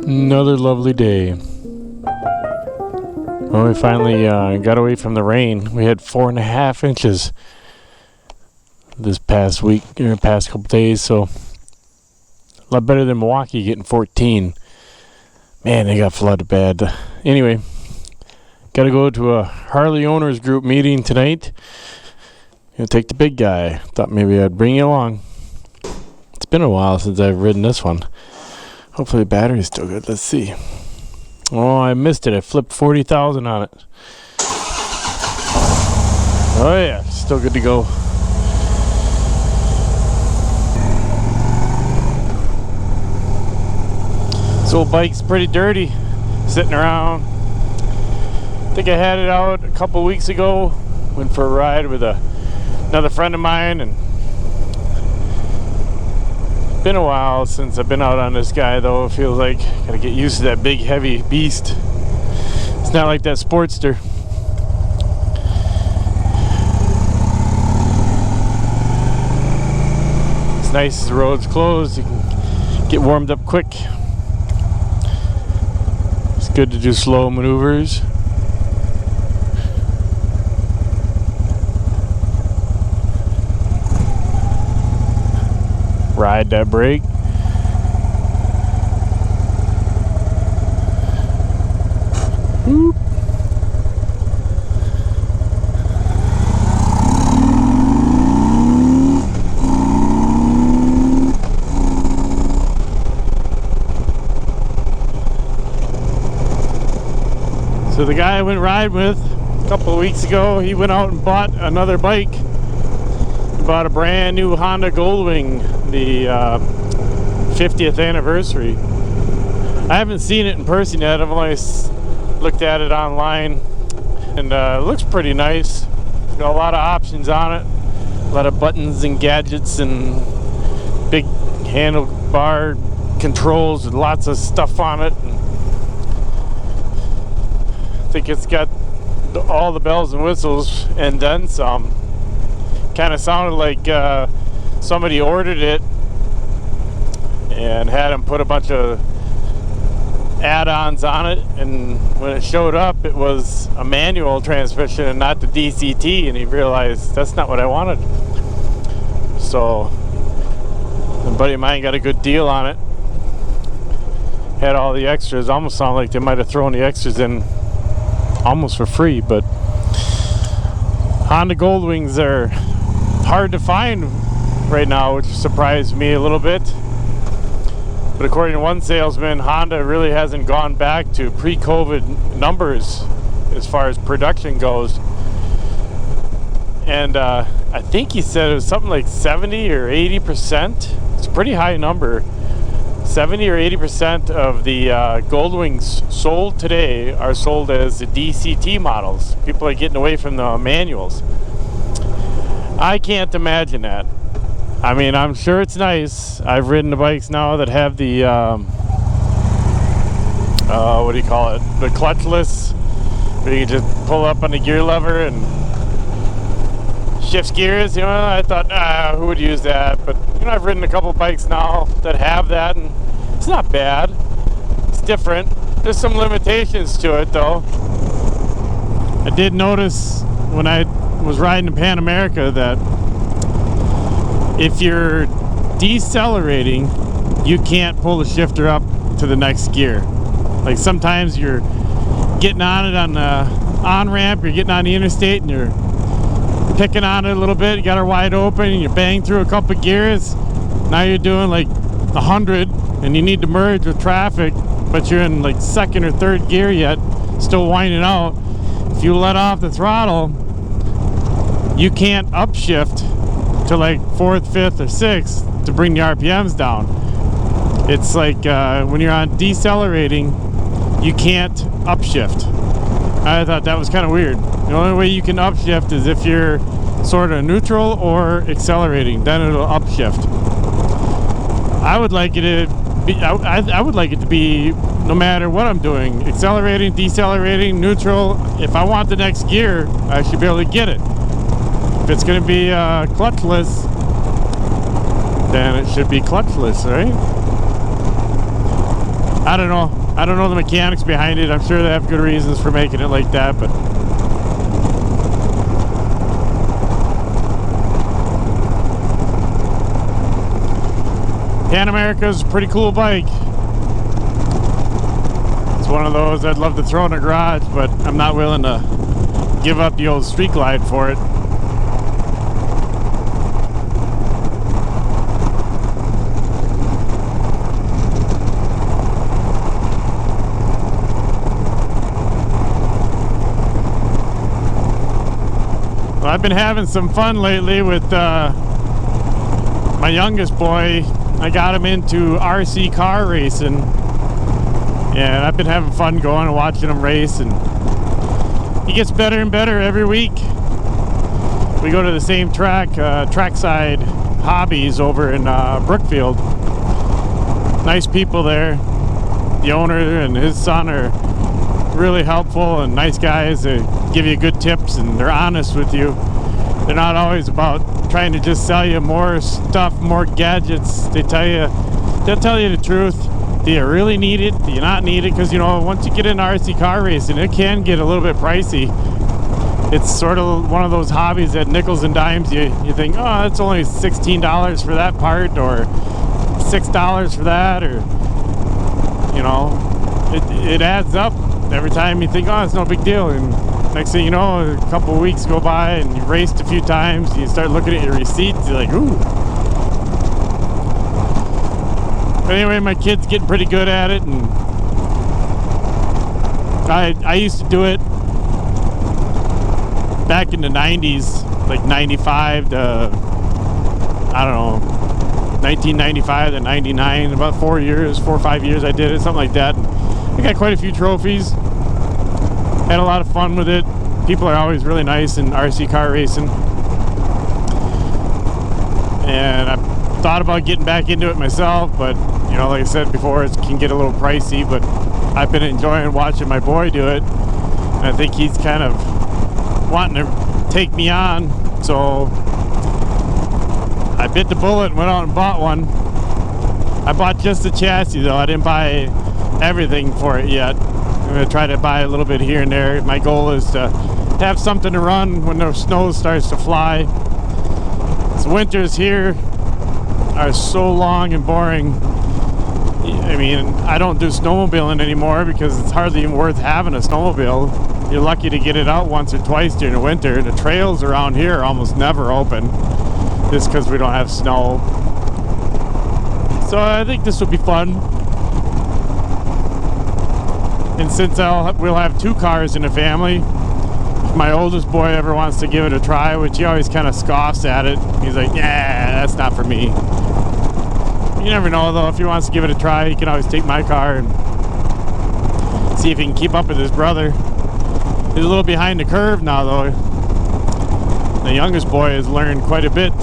Another lovely day. Well, we finally got away from the rain. We had 4.5 inches this past week, or past couple days, so a lot better than Milwaukee getting 14. Man, they got flooded bad. Anyway, got to go to a Harley owners group meeting tonight. Gonna take the big guy. Thought maybe I'd bring you along. It's been a while since I've ridden this one. Hopefully the battery's still good. Let's see. Oh, I missed it. I flipped 40,000 on it. Oh yeah, still good to go. This old bike's pretty dirty, sitting around. I think I had it out a couple weeks ago. Went for a ride with another friend of mine, and it's been a while since I've been out on this guy, though. It feels like gotta get used to that big heavy beast. It's not like that Sportster. It's nice as the road's closed. You can get warmed up quick. It's good to do slow maneuvers. Ride that brake. Whoop. So the guy I went riding with a couple of weeks ago, he went out and bought another bike. He bought a brand new Honda Goldwing, the 50th anniversary. I haven't seen it in person yet. I've only looked at it online, and it looks pretty nice. Got a lot of options on it, a lot of buttons and gadgets and big handlebar controls with lots of stuff on it. And I think it's got all the bells and whistles and then some. Kind of sounded like somebody ordered it and had him put a bunch of add-ons on it, and when it showed up it was a manual transmission and not the DCT, and he realized that's not what I wanted. So a buddy of mine got a good deal on it, had all the extras. Almost sounded like they might have thrown the extras in almost for free. But Honda Goldwings are hard to find right now, which surprised me a little bit. But according to one salesman, Honda really hasn't gone back to pre-COVID numbers as far as production goes. And I think he said it was something like 70 or 80%. It's a pretty high number. 70 or 80% of the Goldwings sold today are sold as the DCT models. People are getting away from the manuals. I can't imagine that. I mean, I'm sure it's nice. I've ridden the bikes now that have the what do you call it? The clutchless, where you can just pull up on the gear lever and shifts gears. You know, I thought, who would use that? But you know, I've ridden a couple bikes now that have that, and it's not bad. It's different. There's some limitations to it, though. I did notice when I was riding in Pan America that if you're decelerating, you can't pull the shifter up to the next gear. Like sometimes you're getting on it on the on-ramp, you're getting on the interstate and you're picking on it a little bit, you got her wide open and you bang through a couple gears. Now you're doing like 100 and you need to merge with traffic, but you're in like second or third gear yet, still winding out. If you let off the throttle, you can't upshift to like 4th, 5th, or 6th to bring the RPMs down. It's like when you're on decelerating, you can't upshift. I thought that was kind of weird. The only way you can upshift is if you're sort of neutral or accelerating, then it'll upshift. I would like it to be, I would like it to be no matter what I'm doing, accelerating, decelerating, neutral. If I want the next gear, I should be able to get it. If it's going to be clutchless, then it should be clutchless, right? I don't know. I don't know the mechanics behind it. I'm sure they have good reasons for making it like that, but Pan America's a pretty cool bike. It's one of those I'd love to throw in a garage, but I'm not willing to give up the old Street Glide for it. Well, I've been having some fun lately with my youngest boy. I got him into RC car racing, and I've been having fun going and watching him race, and he gets better and better every week. We go to the same track, Trackside Hobbies over in Brookfield. Nice people there. The owner and his son are really helpful and nice guys. They give you good tips and they're honest with you. They're not always about trying to just sell you more stuff, more gadgets. They'll tell you the truth. Do you really need it? Do you not need it? Because, you know, once you get into RC car racing, it can get a little bit pricey. It's sort of one of those hobbies that nickels and dimes. You think, oh, it's only $16 for that part, or $6 for that, or, you know, it adds up every time you think, oh, it's no big deal. And next thing you know, a couple of weeks go by and you've raced a few times, and you start looking at your receipts, you're like, ooh. But anyway, my kid's getting pretty good at it, and I used to do it back in the 90s, like 95 to, I don't know, 1995 to 99, about 4 or 5 years I did it, something like that. I got quite a few trophies. Had a lot of fun with it. People are always really nice in RC car racing. And I thought about getting back into it myself, but, you know, like I said before, it can get a little pricey, but I've been enjoying watching my boy do it. And I think he's kind of wanting to take me on, so I bit the bullet and went out and bought one. I bought just the chassis though. I didn't buy everything for it yet. I'm going to try to buy a little bit here and there. My goal is to have something to run when the snow starts to fly. So winters here are so long and boring. I mean, I don't do snowmobiling anymore because it's hardly even worth having a snowmobile. You're lucky to get it out once or twice during the winter. The trails around here are almost never open just because we don't have snow. So I think this will be fun. And since we'll have 2 cars in the family, if my oldest boy ever wants to give it a try, which he always kind of scoffs at it, he's like, yeah, that's not for me. You never know though, if he wants to give it a try, he can always take my car and see if he can keep up with his brother. He's a little behind the curve now though. The youngest boy has learned quite a bit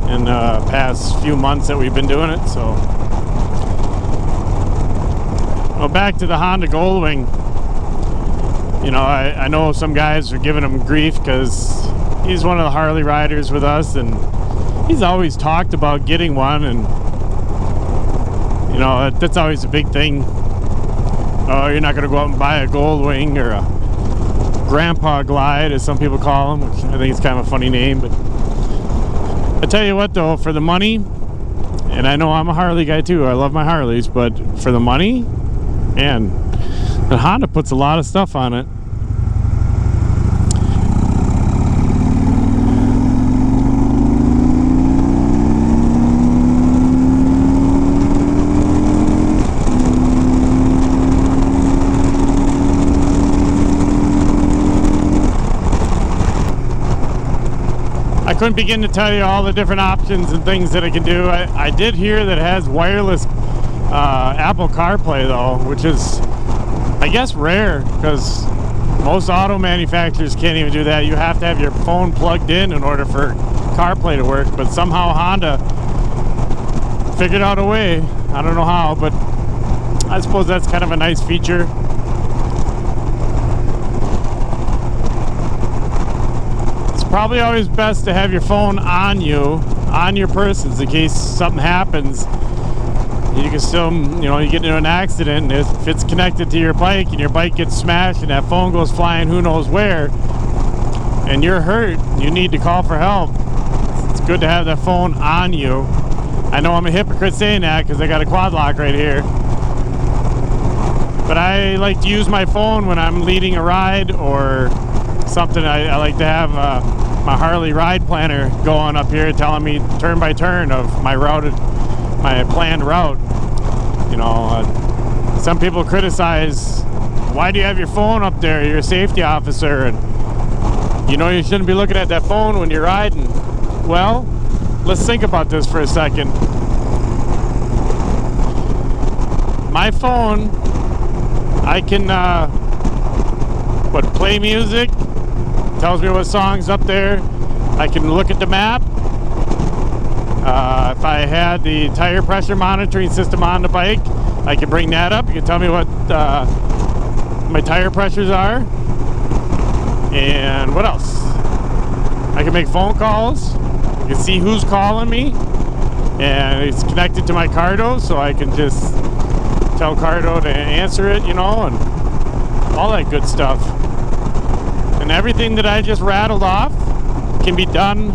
in the past few months that we've been doing it, so. Well, back to the Honda Goldwing. You know, I know some guys are giving him grief because he's one of the Harley riders with us, and he's always talked about getting one, and you know, that's always a big thing. Oh, you're not going to go out and buy a Goldwing or a Grandpa Glide, as some people call them, which I think is kind of a funny name. But I tell you what though, for the money, and I know I'm a Harley guy too, I love my Harleys, but for the money, man, the Honda puts a lot of stuff on it. I couldn't begin to tell you all the different options and things that it can do. I did hear that it has wireless Apple CarPlay though, which is, I guess, rare because most auto manufacturers can't even do that. You have to have your phone plugged in order for CarPlay to work, but somehow Honda figured out a way. I don't know how, but I suppose that's kind of a nice feature. Probably always best to have your phone on you on your persons in case something happens. You can still, you get into an accident, and if it's connected to your bike and your bike gets smashed and that phone goes flying who knows where, and you're hurt, you need to call for help. It's good to have that phone on you. I know I'm a hypocrite saying that because I got a quad lock right here. But I like to use my phone when I'm leading a ride or something. I like to have my Harley ride planner going up here telling me turn by turn of my planned route. Some people criticize, why do you have your phone up there? You're a safety officer, and you shouldn't be looking at that phone when you're riding. Well, let's think about this for a second. My phone, I can play music, tells me what song's up there. I can look at the map. If I had the tire pressure monitoring system on the bike, I can bring that up. You can tell me what my tire pressures are. And what else? I can make phone calls. I can see who's calling me. And it's connected to my Cardo, so I can just tell Cardo to answer it, and all that good stuff. And everything that I just rattled off can be done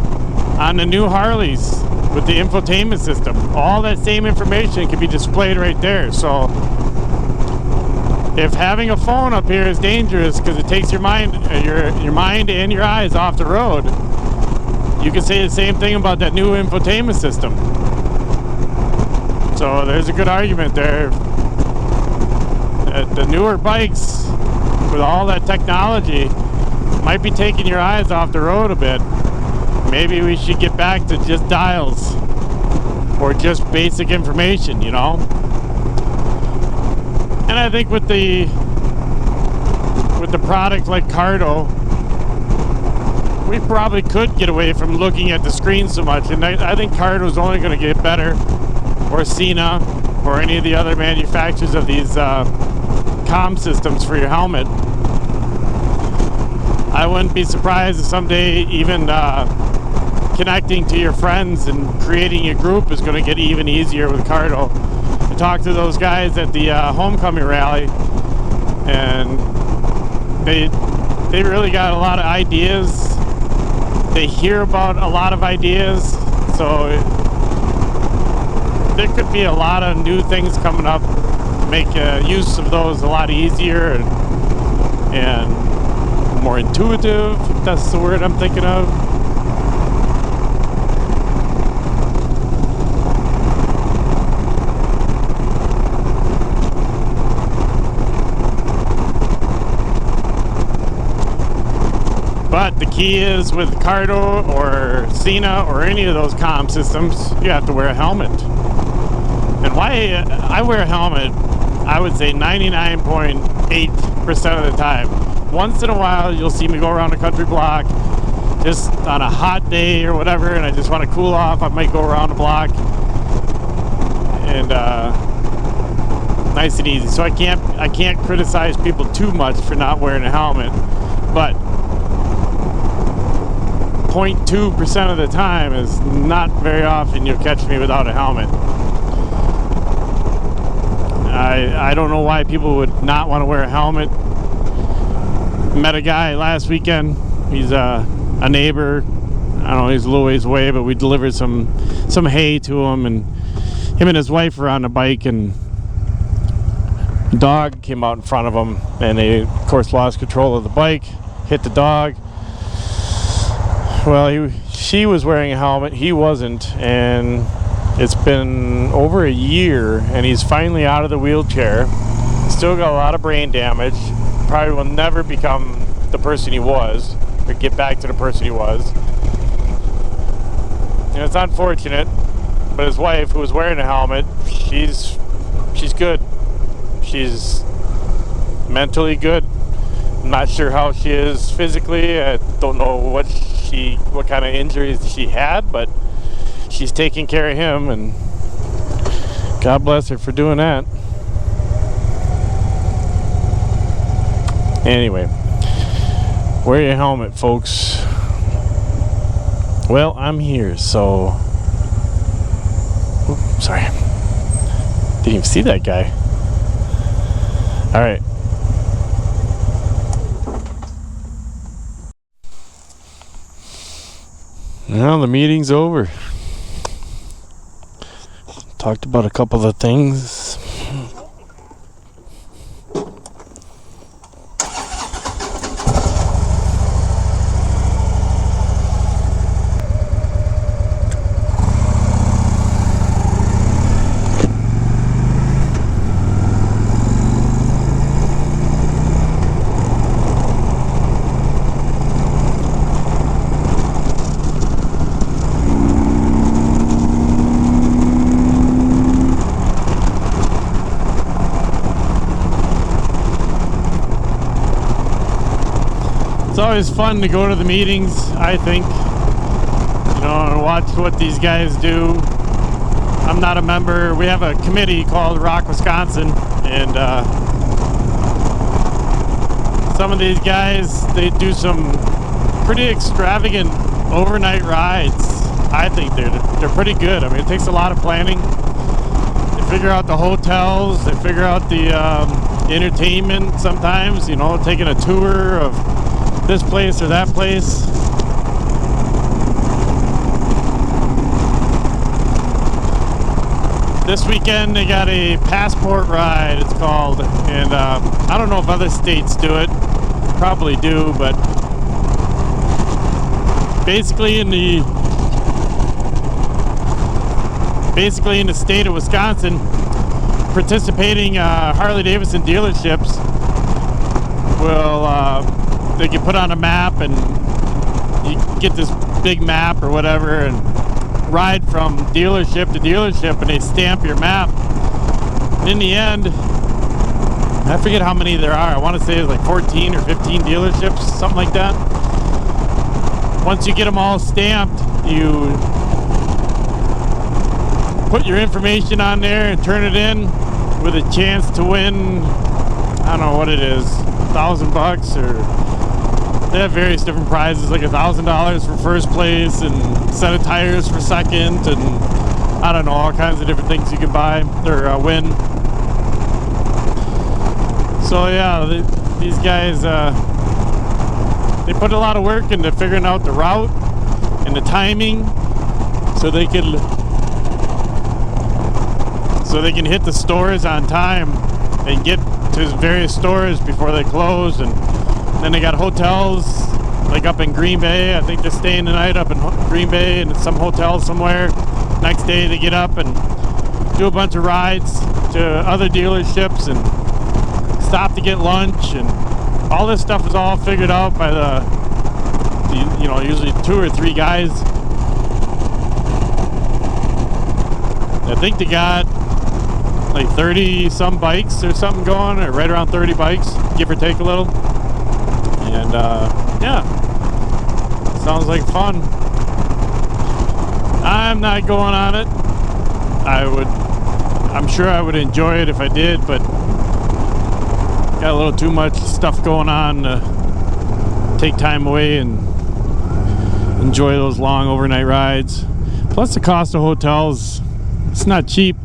on the new Harleys with the infotainment system. All that same information can be displayed right there. So if having a phone up here is dangerous because it takes your mind and your eyes off the road, you can say the same thing about that new infotainment system. So there's a good argument there. The newer bikes with all that technology might be taking your eyes off the road a bit. Maybe we should get back to just dials or just basic information, And I think with the product like Cardo, we probably could get away from looking at the screen so much. And I think Cardo's only going to get better, or Sena, or any of the other manufacturers of these comm systems for your helmet. I wouldn't be surprised if someday even connecting to your friends and creating a group is going to get even easier with Cardo. I talked to those guys at the homecoming rally, and they really got a lot of ideas. They hear about a lot of ideas, so there could be a lot of new things coming up to make use of those a lot easier and more intuitive, if that's the word I'm thinking of. But the key is with Cardo or Sena or any of those comm systems, you have to wear a helmet. And why I wear a helmet, I would say 99.8% of the time. Once in a while, you'll see me go around a country block just on a hot day or whatever, and I just want to cool off. I might go around the block and nice and easy. So I can't criticize people too much for not wearing a helmet, but 0.2% of the time is not very often you'll catch me without a helmet. I don't know why people would not want to wear a helmet. Met a guy last weekend. He's a neighbor. I don't know, he's a little ways away, but we delivered some hay to him, and him and his wife were on the bike, and the dog came out in front of them, and they of course lost control of the bike, hit the dog. Well, she was wearing a helmet, he wasn't, and it's been over a year, and he's finally out of the wheelchair. Still got a lot of brain damage. Probably will never become the person he was, or get back to the person he was. And it's unfortunate, but his wife, who was wearing a helmet, she's good. She's mentally good. I'm not sure how she is physically. I don't know what kind of injuries she had, but she's taking care of him, and God bless her for doing that. Anyway, wear your helmet, folks. Well, I'm here, so sorry. Didn't even see that guy. All right. Well, the meeting's over. Talked about a couple of things. It's always fun to go to the meetings, I think, you know, and watch what these guys do. I'm not a member. We have a committee called Rock Wisconsin, and some of these guys, they do some pretty extravagant overnight rides. I think they're pretty good. I mean, it takes a lot of planning. They figure out the hotels, they figure out the entertainment sometimes, you know, taking a tour of this place or that place. This weekend they got a passport ride, it's called, and I don't know if other states do it. Probably do, but basically in the state of Wisconsin, participating Harley-Davidson dealerships will they can put on a map, and you get this big map or whatever and ride from dealership to dealership, and they stamp your map. And in the end, I forget how many there are. I want to say it's like 14 or 15 dealerships, something like that. Once you get them all stamped, you put your information on there and turn it in with a chance to win, I don't know what it is, $1,000 or they have various different prizes, like $1,000 for first place and a set of tires for second, and I don't know, all kinds of different things you can buy or win. So yeah, these guys, they put a lot of work into figuring out the route and the timing, so they can hit the stores on time and get to various stores before they close. And then they got hotels like up in Green Bay. I think they're staying the night up in Green Bay and some hotel somewhere. Next day they get up and do a bunch of rides to other dealerships and stop to get lunch, and all this stuff is all figured out by the you know, usually 2 or 3 guys. I think they got like 30 some bikes or something going, or right around 30 bikes, give or take a little. And yeah, sounds like fun. I'm not going on it. I'm sure I would enjoy it if I did, but got a little too much stuff going on to take time away and enjoy those long overnight rides. Plus the cost of hotels, it's not cheap.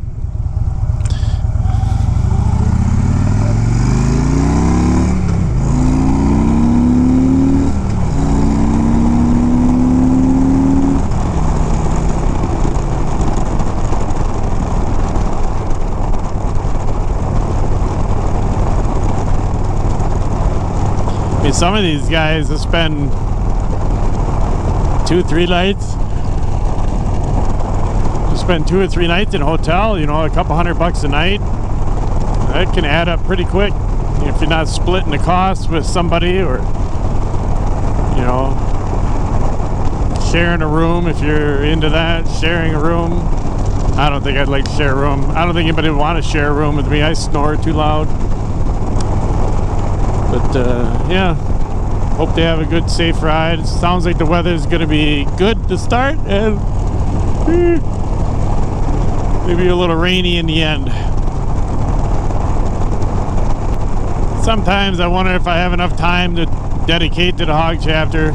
Some of these guys will spend 2-3 nights. Spend 2 or 3 nights in a hotel, you know, a couple $100 a night. That can add up pretty quick if you're not splitting the cost with somebody, or, you know, sharing a room if you're into that. Sharing a room. I don't think I'd like to share a room. I don't think anybody would want to share a room with me. I snore too loud. But yeah, hope they have a good, safe ride. Sounds like the weather is going to be good to start, and maybe a little rainy in the end. Sometimes I wonder if I have enough time to dedicate to the hog chapter.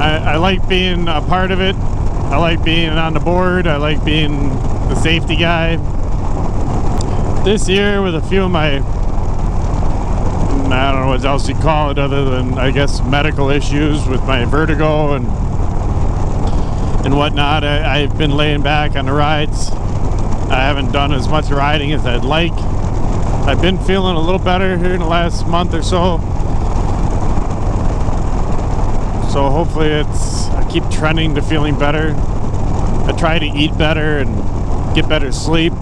I like being a part of it. I like being on the board. I like being the safety guy. This year, with a few of my, I don't know what else you call it other than, I guess, medical issues with my vertigo and whatnot, I've been laying back on the rides. I haven't done as much riding as I'd like. I've been feeling a little better here in the last month or so. So hopefully I keep trending to feeling better. I try to eat better and get better sleep.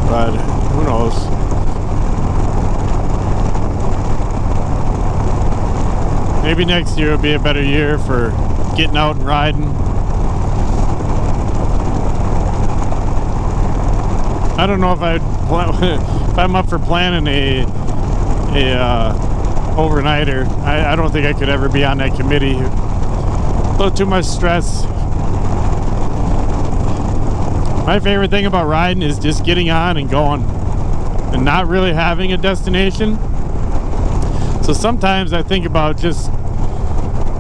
But who knows? Maybe next year will be a better year for getting out and riding. I don't know if if I'm up for planning a overnighter. I don't think I could ever be on that committee. A little too much stress. My favorite thing about riding is just getting on and going and not really having a destination. So sometimes I think about just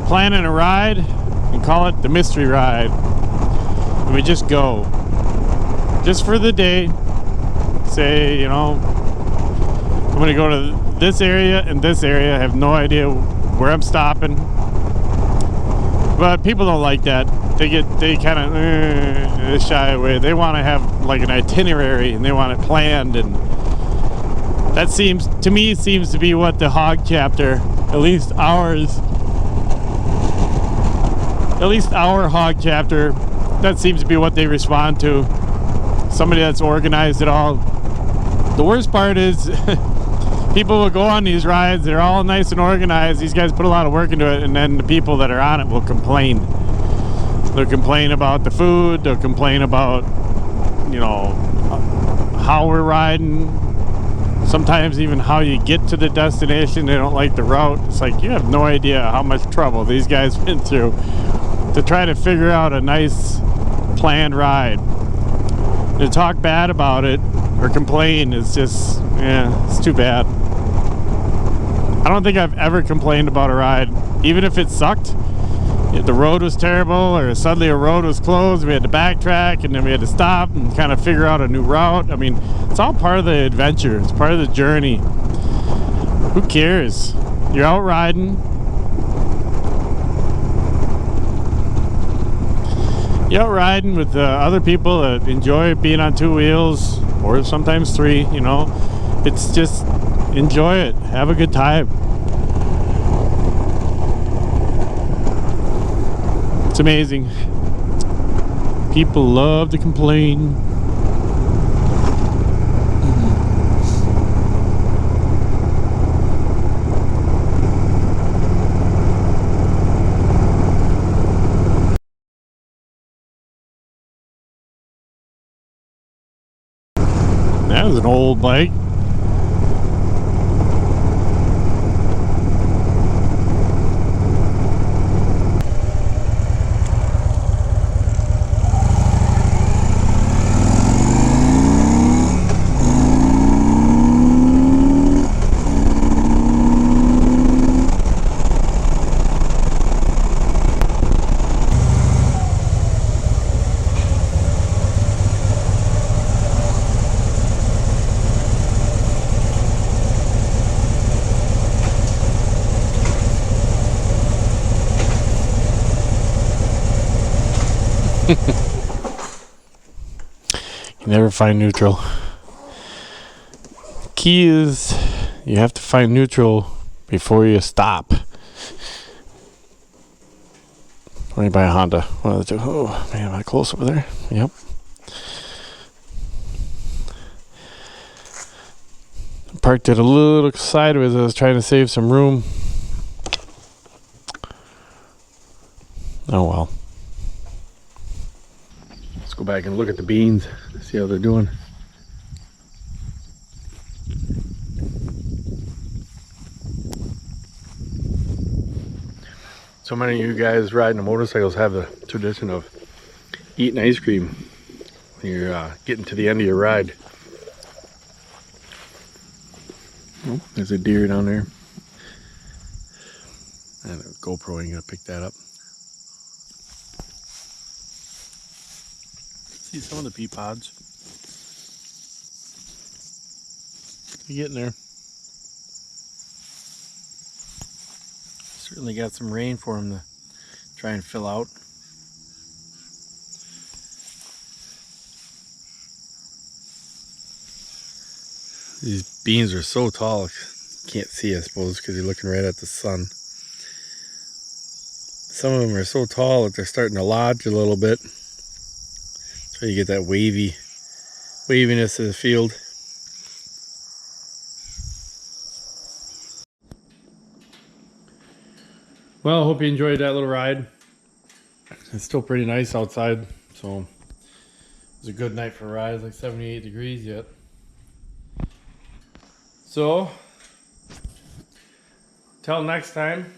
planning a ride and call it the mystery ride. And we just go. Just for the day. Say, you know, I'm going to go to this area and this area. I have no idea where I'm stopping. But people don't like that. They kind of shy away. They want to have like an itinerary and they want it planned, and that seems to be what the hog chapter, at least our hog chapter, that seems to be what they respond to. Somebody that's organized it all. The worst part is people will go on these rides, they're all nice and organized, these guys put a lot of work into it, and then the people that are on it will complain. They'll complain about the food, they'll complain about, you know, how we're riding, sometimes even how you get to the destination. They don't like the route. It's like, you have no idea how much trouble these guys went through to try to figure out a nice planned ride. To talk bad about it or complain is just, yeah, it's too bad. I don't think I've ever complained about a ride, even if it sucked. If the road was terrible or suddenly a road was closed, we had to backtrack and then we had to stop and kind of figure out a new route. I mean, it's all part of the adventure. It's part of the journey. Who cares? You're out riding. You're out riding with other people that enjoy being on two wheels or sometimes three, you know. It's just enjoy it. Have a good time. It's amazing. People love to complain. That was an old bike. You never find neutral. Key is you have to find neutral before you stop. Or you buy a Honda. One of the two. Oh man, am I close over there? Yep. Parked it a little sideways. I was trying to save some room. Oh well. Let's go back and look at the beans, see how they're doing. So many of you guys riding motorcycles have the tradition of eating ice cream when you're getting to the end of your ride. Oh, there's a deer down there. And a GoPro ain't gonna pick that up. See some of the pea pods. You're getting there. Certainly got some rain for them to try and fill out. These beans are so tall, can't see, I suppose, because you're looking right at the sun. Some of them are so tall that they're starting to lodge a little bit. So you get that waviness of the field. Well, I hope you enjoyed that little ride. It's still pretty nice outside, so it was a good night for a ride. It's like 78 degrees yet. So, till next time,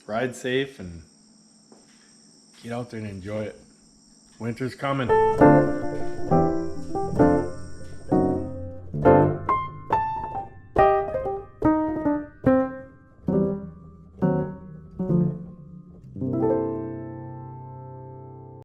ride safe and get out there and enjoy it. Winter's coming.